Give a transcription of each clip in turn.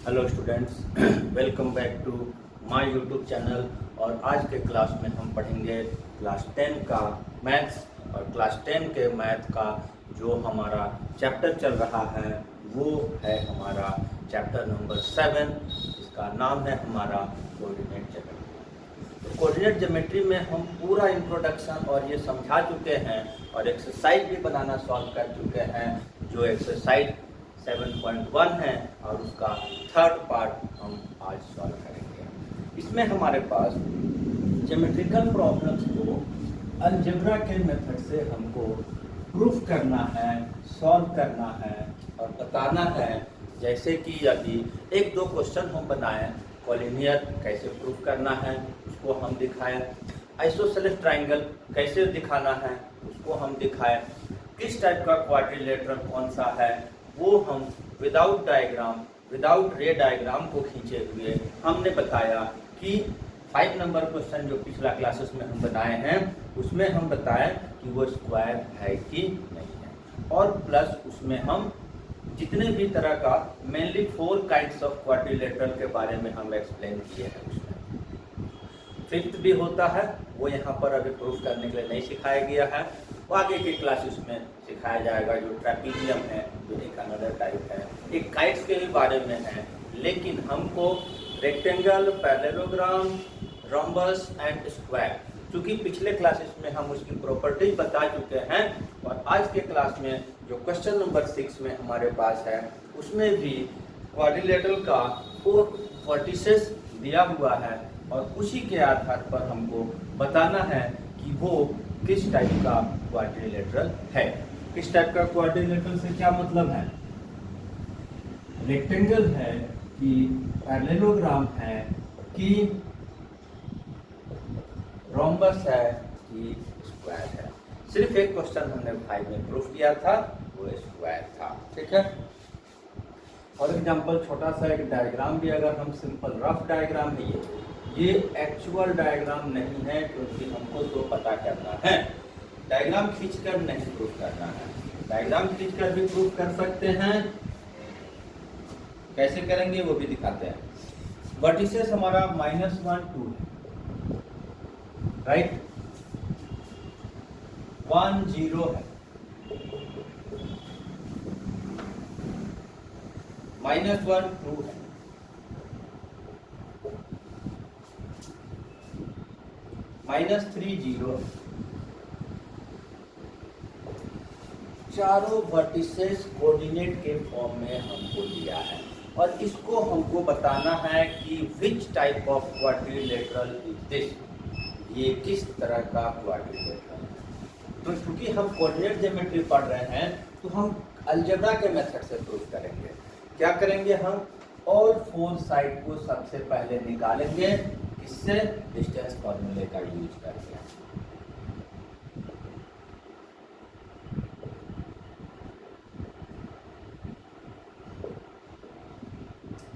Hello students, welcome back to my YouTube channel. और आज के क्लास में हम पढ़ेंगे क्लास 10 का मैथ्स। और क्लास 10 के मैथ का जो हमारा चैप्टर चल रहा है वो है हमारा चैप्टर नंबर 7, जिसका नाम है हमारा कोऑर्डिनेट ज्योमेट्री। तो कोऑर्डिनेट ज्योमेट्री में हम पूरा इंट्रोडक्शन और ये समझा चुके हैं और एक्सरसाइज भी बनाना सॉल्व कर चुके हैं, जो एक्सरसाइज 7.1 है और उसका थर्ड पार्ट हम आज सॉल्व करेंगे। इसमें हमारे पास ज्योमेट्रिकल प्रॉब्लम्स को अलजेब्रा के मेथड से हमको प्रूफ करना है, सॉल्व करना है और बताना है। जैसे कि यदि एक दो क्वेश्चन हम बनाएं, कॉलिनियर कैसे प्रूफ करना है उसको हम दिखाएं, आइसोसेलेस ट्राइंगल कैसे दिखाना है उसको हम दिखाएं, किस टाइप का क्वाड्रिलेटरल कौन सा है वो हम विदाउट डायग्राम, विदाउट रे डायग्राम को खींचे हुए हमने बताया कि 5 नंबर क्वेश्चन जो पिछला क्लासेस में हम बनाए हैं उसमें हम बताएं कि वो स्क्वायर है कि नहीं है। और प्लस उसमें हम जितने भी तरह का मेनली 4 काइंड्स ऑफ क्वाड्रिलेटरल के बारे में हम एक्सप्लेन किए हैं। उसमें फिफ्थ भी होता है, वो यहाँ पर अभी प्रूफ करने के लिए नहीं सिखाया गया है, वो आगे के क्लासेस में सिखाया जाएगा। जो ट्रेपीजियम है जो एक अनदर टाइप है, एक काइट्स के भी बारे में है, लेकिन हमको rectangle, parallelogram, rhombus and square, क्योंकि पिछले क्लासेस में हम उसकी प्रॉपर्टीज बता चुके हैं। और आज के क्लास में जो क्वेश्चन नंबर 6 में हमारे पास है उसमें भी क्वाड्रिलेटरल का 4 वर्टिसेस दिया हुआ है और उसी के आधार पर हमको बताना है कि वो किस टाइप का क्वाड्रिलेटरल है। किस टाइप का क्वाड्रिलेटरल से क्या मतलब है? रेक्टेंगल है कि पैरेललोग्राम है कि रोम्बस है कि स्क्वायर है। सिर्फ एक क्वेश्चन हमने 5 में प्रूफ किया था, वो स्क्वायर था। ठीक है। फॉर एग्जाम्पल छोटा सा एक डायग्राम भी, अगर हम सिंपल रफ डायग्राम है, ये एक्चुअल डायग्राम नहीं है, क्योंकि हमको तो पता करना है, डायग्राम खींचकर नहीं प्रूफ करना है। डायग्राम खींचकर भी प्रूफ कर सकते हैं, कैसे करेंगे वो भी दिखाते हैं। वर्टिसेस हमारा -1 2 है, राइट, 1 0 है, -1 2 है, -3 0 है। चारों वर्टिसेस कोऑर्डिनेट के फॉर्म में हमको दिया है और इसको हमको बताना है कि which type of quadrilateral is this, ये किस तरह का क्वाड्रिलेटरल है। तो क्योंकि हम कोऑर्डिनेट ज्योमेट्री पढ़ रहे हैं तो हम अलजेब्रा के मेथड से प्रूफ करेंगे। क्या करेंगे? हम ऑल 4 साइड को सबसे पहले निकालेंगे, इससे डिस्टेंस फॉर्मूले का यूज करके।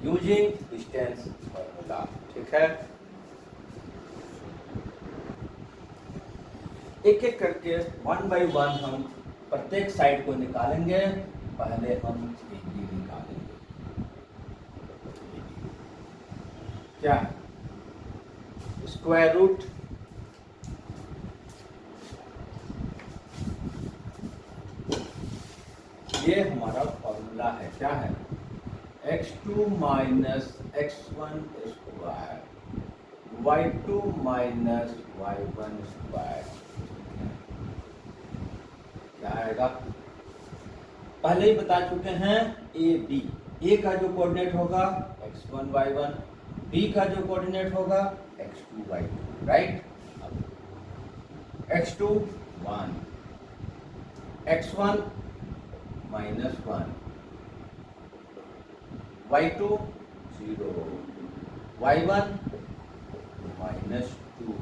Using distance formula. ठीक है। एक एक करके 1 बाय 1 हम प्रत्येक साइड को निकालेंगे। पहले हम AB निकालेंगे। क्या है? स्क्वायर रूट ये हमारा फॉर्मूला है। क्या है? x2 minus x1 square, y2 minus y1 square. क्या आएगा? पहले ही बता चुके हैं, ए बी। ए का जो कोऑर्डिनेट होगा x1 y1, बी का जो कोऑर्डिनेट होगा x2 y2, right. x2 1, x1 -1, y2 0, y1 -2।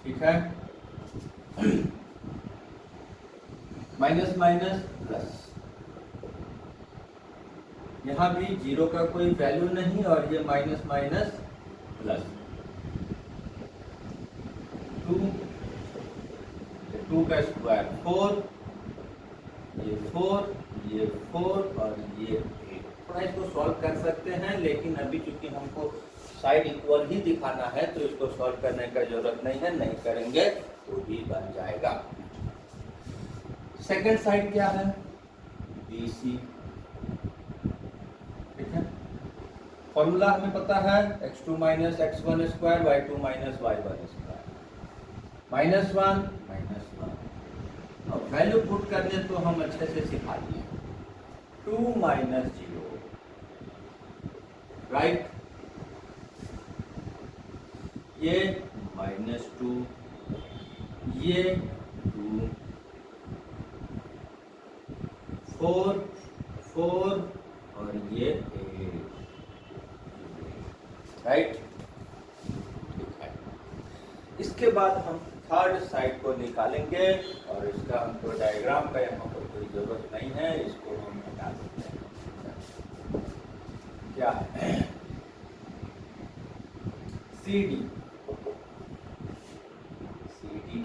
ठीक है। माइनस माइनस प्लस, यहाँ भी 0 का कोई वैल्यू नहीं और ये माइनस माइनस प्लस 2, 2 का स्क्वायर 4, ये 4, ये 4 और ये 8। अपना इसको सॉल्व कर सकते हैं, लेकिन अभी चूंकि हमको साइड इक्वल ही दिखाना है तो इसको सॉल्व करने का जरूरत नहीं है, नहीं करेंगे तो ही बन जाएगा। सेकंड साइड क्या है, BC। ठीक है, फॉर्मूला हमें पता है x2 minus x1 square y2 minus y1 square, -1 -1। अब वैल्यू पुट करने तो हम अच्छे से सिखा दिए, 2 माइनस 0, राइट। ये -2, ये 2, 4 4 और ये 8, राइट। ठीक है, इसके बाद हम थर्ड साइड को निकालेंगे और इसका हमको डायग्राम का यहाँ पर कोई जरूरत नहीं है, इसको हम हटा देते हैं। क्या है, CD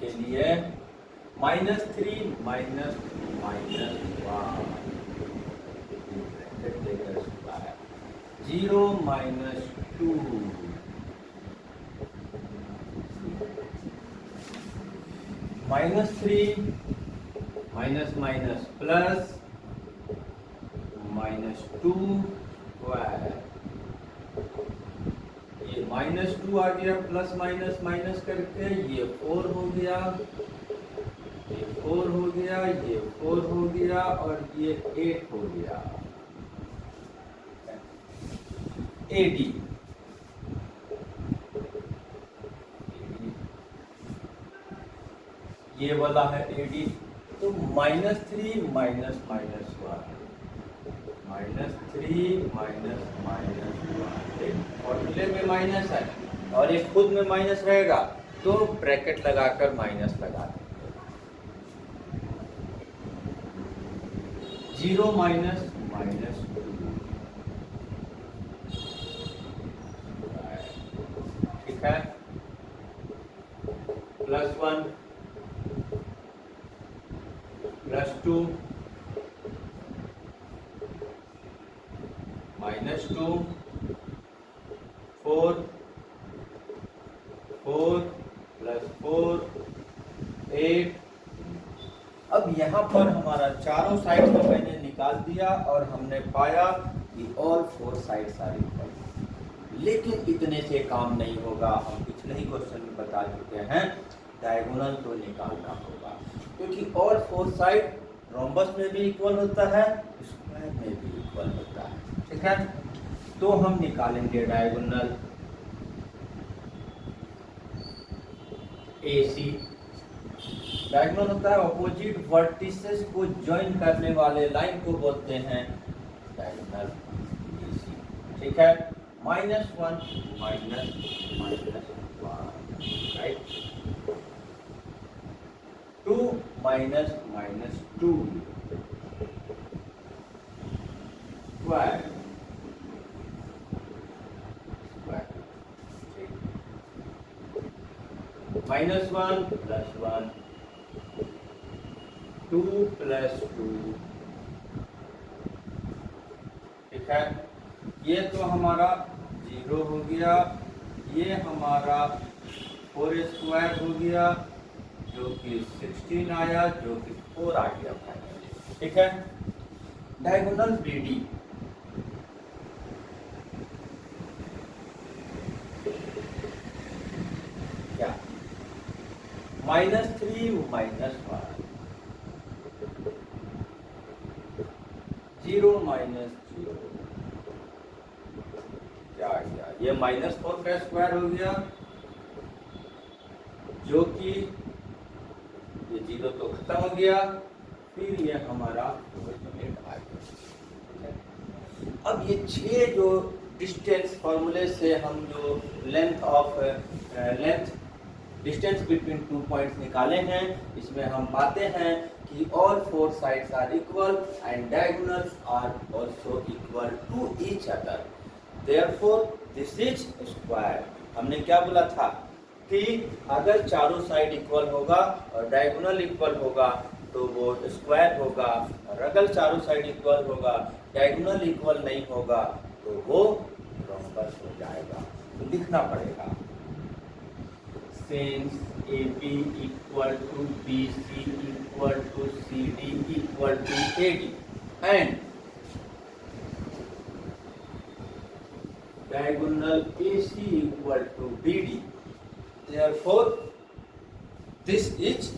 के लिए -3 minus -1, 0 -2, -3 minus minus plus -2 square, ये -2 आ गया, प्लस माइनस माइनस करके ये 4 हो गया, ये 4 हो गया, ये 4 हो गया और ये 8 हो गया। AD ये वाला है AD, तो -3 माइनस -1, -3 माइनस -1, फॉर्मूले में माइनस है और एक खुद में माइनस रहेगा तो ब्रैकेट लगाकर माइनस लगा देंगे, 0 माइनस -2, ठीक है, +1 +2 -2, 4 4 +4 8। अब यहाँ पर हमारा चारों साइड को मैंने निकाल दिया और हमने पाया कि ऑल 4 साइड्स आर इक्वल। लेकिन इतने से काम नहीं होगा, हम पिछले ही क्वेश्चन में बता चुके हैं, डायगोनल तो निकालना होगा, क्योंकि ऑल 4 साइड रोम्बस में भी इक्वल होता है, स्क्वायर में भी इक्वल होता है। ठीक है, तो हम निकालेंगे डायगोनल AC। डायगोनल होता है अपोजिट वर्टिसेस को ज्वाइन करने वाले लाइन को बोलते हैं डायगोनल AC। ठीक है, -1 -1, राइट, 2 -2 स्क्वायर, -1 +1, 2 +2। ठीक है, ये तो हमारा 0 हो गया, ये हमारा 4 स्क्वायर हो गया जो कि 16 आया, जो कि 4 आ गया फाइनली। ठीक है, डायगोनल BD क्या, -3 -1, 0 -0, क्या आ गया, ये -4 का स्क्वायर हो गया, जो कि ये 0 तो खत्म हो गया, फिर ये हमारा ओरिजिनेट आ गया। अब ये 6 जो डिस्टेंस फॉर्मूले से हम जो लेंथ डिस्टेंस बिटवीन 2 पॉइंट्स निकाले हैं, इसमें हम पाते हैं कि all 4 sides are equal and diagonals are also equal to each other, therefore this is square. हमने क्या बोला था कि अगर चारों साइड इक्वल होगा और डायगोनल इक्वल होगा तो वो स्क्वायर होगा, और अगर चारों साइड इक्वल होगा, डायगोनल इक्वल नहीं होगा तो वो रोम्बस हो जाएगा। तो लिखना पड़ेगा since AB equal to BC equal to CD equal to AD and diagonal AC equal to BD, therefore this is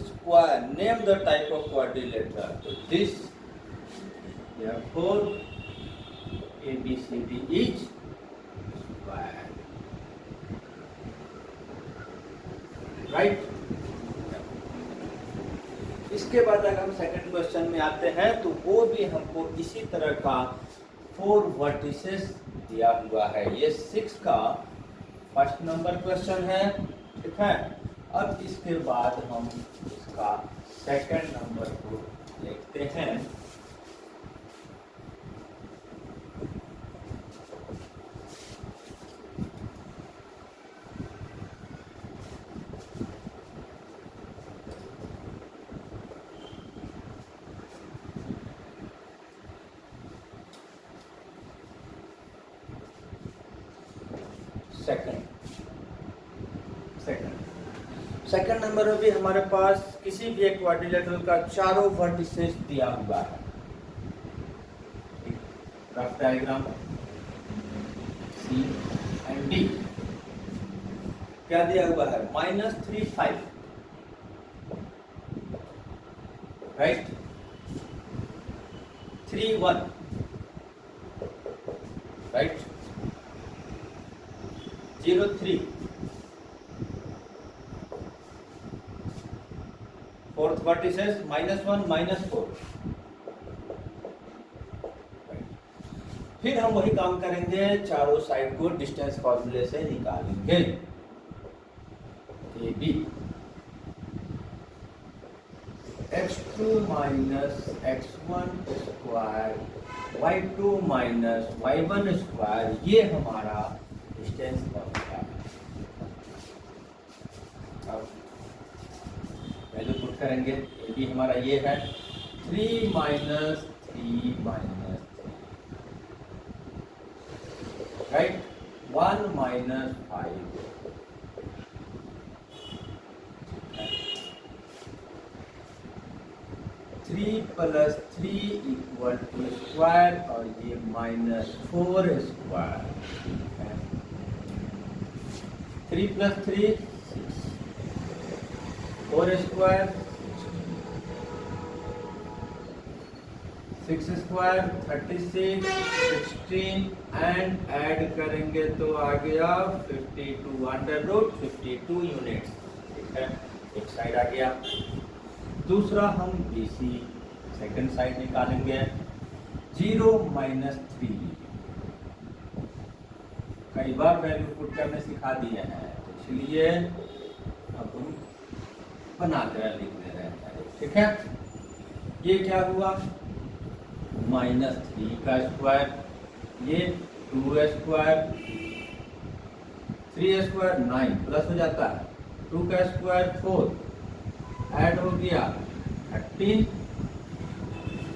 square. Name the type of quadrilateral. So this, therefore ABCD is square. Right. इसके बाद अगर हम second question में आते हैं तो वो भी हमको इसी तरह का 4 वर्टिसेस दिया हुआ है। ये 6 का फर्स्ट नंबर क्वेश्चन है, ठीक है। अब इसके बाद हम इसका सेकंड नंबर को देखते हैं। सेकंड नंबर में भी हमारे पास किसी भी एक क्वाड्रिलेटरल का चारों वर्टिसेस दिया हुआ है। Rough diagram C and D क्या दिया हुआ है, -3 5, राइट, 3 1, राइट, 0 3, फोर्थ वर्टिसेस -1 -4। फिर हम वही काम करेंगे, चारों साइड को डिस्टेंस फॉर्मूले से निकालेंगे। A B x2 - x1 square y2 - y1 square, ये हमारा डिस्टेंस फॉर्मूला है। अब वैल्यू पुट करेंगे। ए बी हमारा ये है 3 - 3 - 3, राइट, 1 - 5, 3 + 3 = स्क्वायर, और ये -4 square, 3 + 3 6, 4 square 6 square 36, 16 and add करेंगे तो आ गया 52, √52 यूनिट्स, ठीक है। एक साइड आ गया। दूसरा हम BC सेकंड साइड निकालेंगे। 0 - 3, कई बार वैल्यू पुट करने सिखा दिए हैं, इसलिए अब हम बनाते लिख दे रहे हैं, ठीक है। ये क्या हुआ, -3 का स्क्वायर, ये 2 स्क्वायर, 3 स्क्वायर 9 प्लस हो जाता है, 2 का स्क्वायर 4, ऐड हो गया 13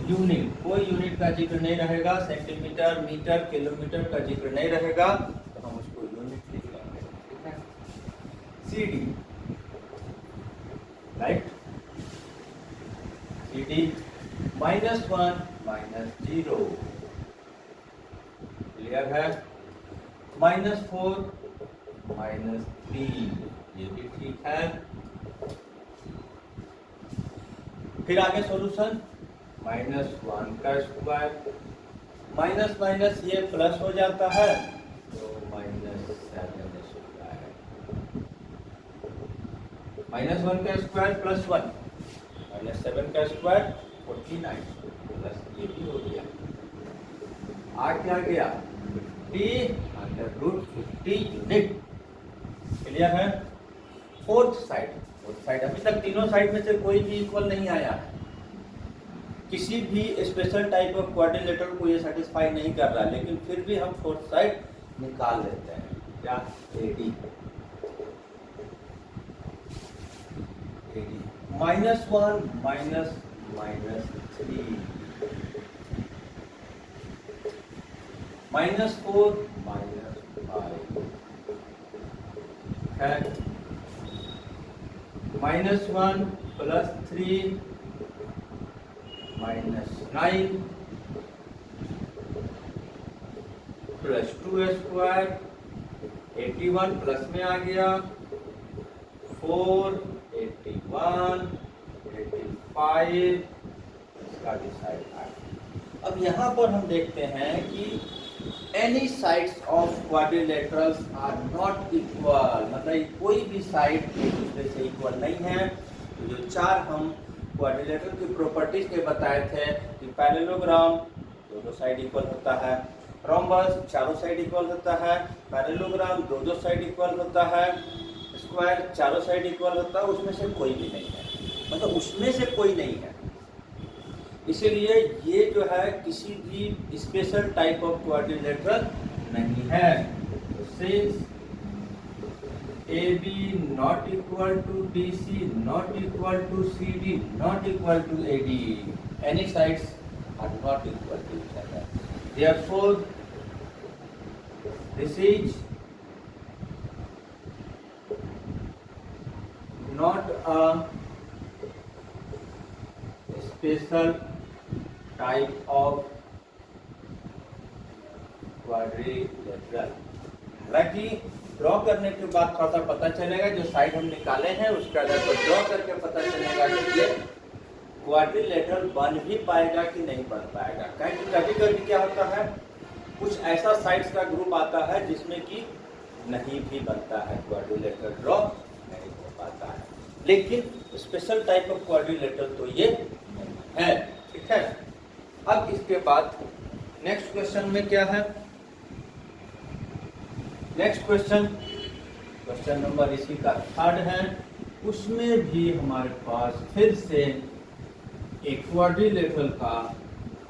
यूनिट। कोई यूनिट का जिक्र नहीं रहेगा, सेंटीमीटर, मीटर, किलोमीटर का जिक्र नहीं रहेगा, तो हम उसको यूनिट लिख लेंगे, ठीक है। CD, राइट, CD -1 -0, क्लियर है। -4 -3, ये भी ठीक है। फिर आगे सॉल्यूशन, -1 का स्क्वायर, माइनस माइनस ये प्लस हो जाता है तो -7 स्क्वायर, -1 का स्क्वायर +1, -7 का स्क्वायर 49, प्लस ये भी हो गया। आ क्या गया, 50/50 यूनिट, क्लियर है। फोर्थ साइड अभी तक तीनों साइड में से कोई भी इक्वल नहीं आया है, किसी भी स्पेशल टाइप ऑफ क्वाड्रिलेटरल को ये सेटिस्फाई नहीं कर रहा, लेकिन फिर भी हम फोर्थ साइड निकाल लेते हैं। क्या, AD -1 माइनस -3 -4 -5 है। -1 + 3 -9 + 2² 81 प्लस में आ गया 4 81 85 इसका भी साइड आ गया। अब यहाँ पर हम देखते हैं कि any sides of quadrilaterals are not equal, मतलब कोई भी साइड एक दूसरे से इक्वल नहीं है। तो जो चार हम क्वाड्रिलेटरल की प्रॉपर्टीज के बताए थे कि पैरेललोग्राम दो साइड इक्वल होता है, रोम्बस चारों साइड इक्वल होता है, पैरेललोग्राम दो साइड इक्वल होता है, स्क्वायर चारों साइड इक्वल होता है, उसमें से कोई भी नहीं है, मतलब उसमें से कोई नहीं है। इसीलिए ये जो है किसी भी स्पेशल टाइप ऑफ क्वाड्रिलेटरल नहीं है। तो since AB not equal to DC not equal to CD not equal to AD, any sides are not equal to each other. Therefore, this is not a special type of quadrilateral। हालांकि draw करने के बाद थोड़ा सा पता चलेगा, जो side हम निकाले हैं उसके आधार पर ड्रॉ करके पता चलेगा कि ये क्वाड्रिलेटरल बन भी पाएगा कि नहीं बन पाएगा। क्योंकि कभी कभी क्या होता है, कुछ ऐसा साइड्स का ग्रुप आता है जिसमें कि नहीं भी बनता है, क्वाड्रिलेटरल ड्रॉ नहीं हो पाता है। लेकिन स्पेशल टाइप ऑफ क्वाड्रिलेटरल तो ये नहीं है, ठीक है। अब इसके बाद नेक्स्ट क्वेश्चन में क्या है, नेक्स्ट क्वेश्चन नंबर इसी का 3rd है। उसमें भी हमारे पास फिर से एक क्वाड्रिलेटरल का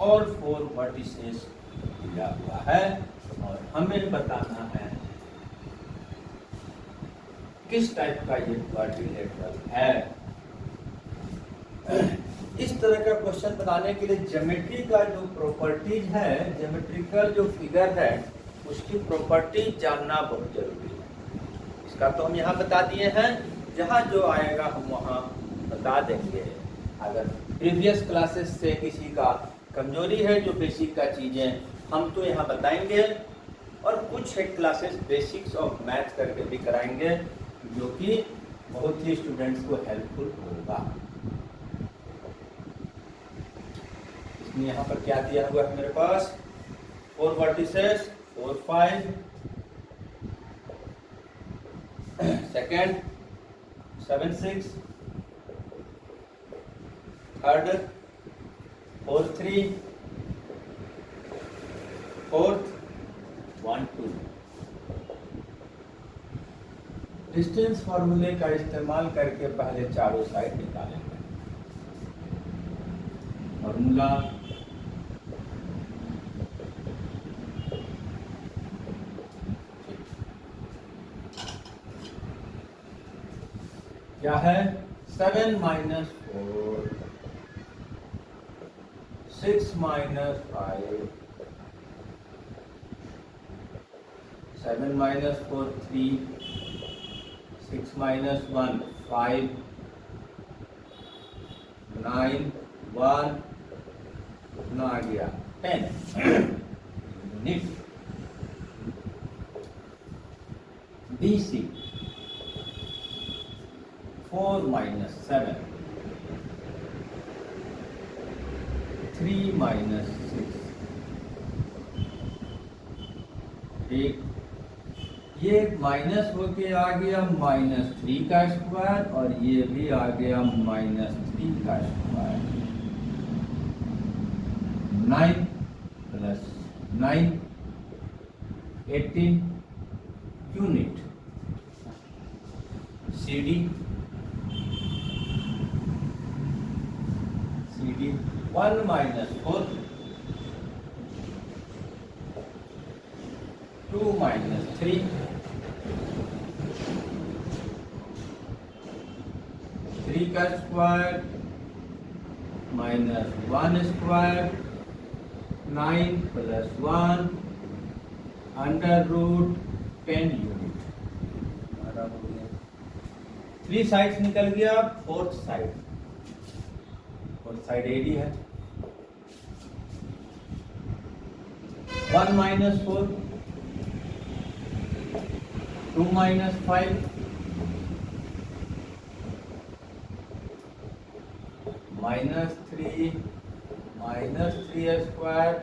और 4 वर्टिसेस दिया हुआ है और हमें बताना है किस टाइप का ये क्वाड्रिलेटरल है। इस तरह का क्वेश्चन बनाने के लिए ज्योमेट्री का जो प्रॉपर्टीज है, ज्योमेट्रिकल जो फिगर है उसकी प्रॉपर्टी जानना बहुत जरूरी है। इसका तो हम यहाँ बता दिए हैं, जहाँ जो आएगा हम वहाँ बता देंगे। अगर प्रीवियस क्लासेस से किसी का कमजोरी है जो बेसिक का चीज़ें, हम तो यहाँ बताएंगे और कुछ एक क्लासेस बेसिक्स ऑफ मैथ करके भी कराएंगे, जो कि बहुत ही स्टूडेंट्स को हेल्पफुल होगा। इसमें यहाँ पर क्या दिया हुआ है मेरे पास, 4 vertices 4 5, second 7 6, third 4 3, fourth 1 2। Distance फार्मूले का इस्तेमाल करके पहले चारों साइड निकालेंगे। फार्मूला क्या है, 7 - 4 6 - 5 7 - 4 3 6 - 1 5 9 1 कितना आ गया 10 यूनिट। BC 4 - 7 3 - 6, एक ये माइनस होके आ गया -3 का स्क्वायर और ये भी आ गया -3 का स्क्वायर। 9 + 9 18 यूनिट। CD 1 - 4 2 - 3 3 का square minus 1 square 9 plus 1 under root 10 unit हमारा हो गया। 3 साइड्स निकल गया, फोर्थ साइड एडी है। 1 minus 4 2 minus 5 minus 3 square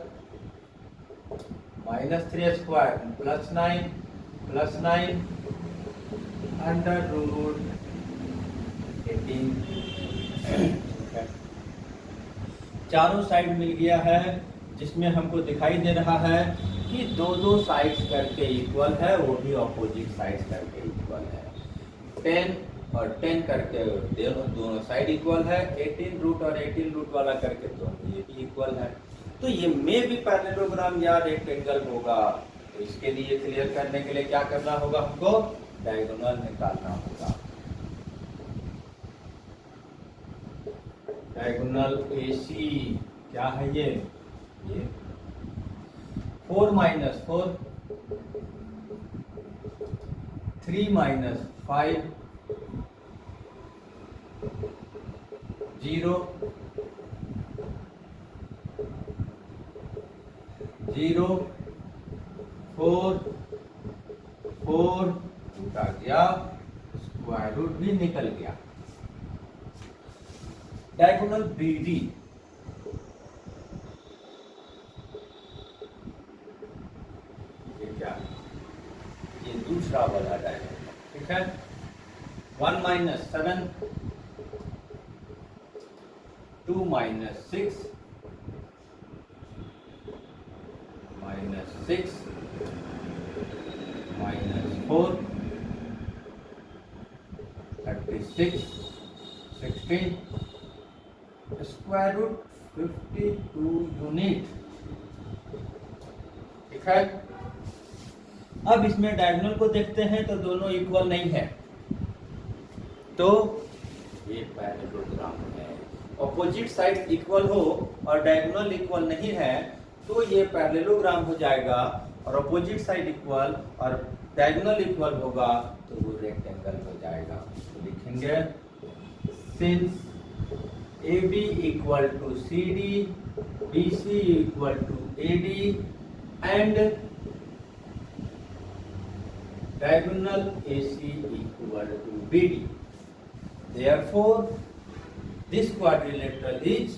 plus 9 under root 18। चारों साइड मिल गया है, जिसमें हमको दिखाई दे रहा है कि दो साइड्स करके इक्वल है, वो भी ऑपोजिट साइड्स करके इक्वल है। 10 और 10 करके दोनों साइड इक्वल है। 18 रूट और 18 रूट वाला करके दोनों ये भी इक्वल है। तो ये में भी पैरेललोग्राम या रेक्टेंगल होगा। तो इसके लिए क्लियर करने के लिए क्या करना होगा, हमको डायगोनल निकालना होगा। डायगोनल AC क्या है ये 4 माइनस 4 3 माइनस 5 0 0 4 रूट आ गया, स्क्वायर रूट भी निकल गया। डायगोनल BD ये क्या है, ये दूसरा वाला डायगोनल, ठीक है। 1 minus 7 2 minus 6 minus 6 minus 4 36 16 square root 52 unit, ठीक है। अब इसमें डायगोनल को देखते हैं तो दोनों इक्वल नहीं है, तो ये पैरेललोग्राम है। ऑपोजिट साइड इक्वल हो और डायगोनल इक्वल नहीं है तो ये पैरेललोग्राम हो जाएगा, और ऑपोजिट साइड इक्वल और डायगोनल इक्वल होगा तो वो रेक्टेंगल हो जाएगा। तो लिखेंगे since AB equal to CD, BC equal to AD and diagonal AC equal to BD. Therefore, this quadrilateral is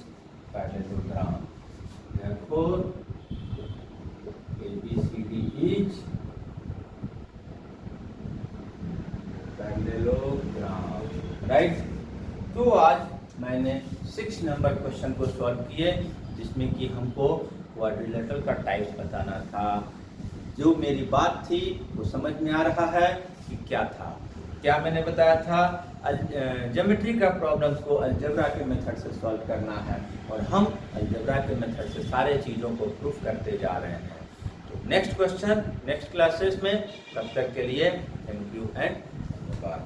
parallelogram. Therefore, ABCD is parallelogram. Right? तो आज मैंने 6 नंबर क्वेश्चन को सॉल्व किए, जिसमें कि हमको क्वाड्रिलेटरल का टाइप बताना था। जो मेरी बात थी वो समझ में आ रहा है कि क्या था। क्या मैंने बताया था, ज्योमेट्री का प्रॉब्लम्स को अलजेब्रा के मेथड से सॉल्व करना है, और हम अलजेब्रा के मेथड से सारे चीज़ों को प्रूफ करते जा रहे हैं। तो नेक्स्ट क्वेश्चन नेक्स्ट क्लासेस में, तब तक के लिए थैंक यू एंड धन्यवाद।